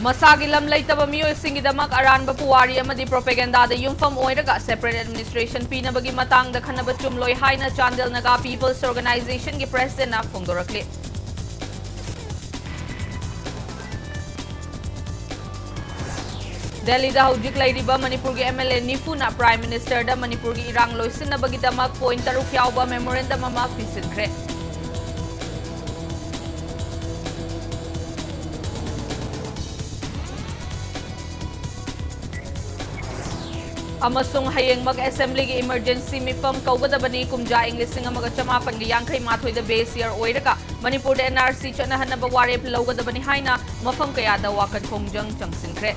Masagi lam laitaba miyoysingidamak aranba puwari amadi propaganda da yumfam oiraga separate administration pinabagi matang da khanaba chumloi haina Chandel Naga People's Organization gi president na phongdorakli. Delhi da hojik lairiba Manipur gi MLA Nifu na Prime Minister da Manipur gi irang loisinabagi damak point taruk yawba memorandum ama pisinkhre. Amasung hayeng mag-assembly gi emergency mifam kaugadabani kumja English amaga chamapan gi yangkai mathoi da base year oiraka Manipur da NRC chanahanaba warep laugadabani haina mafam kaya da wakan khongjang changsinkhre.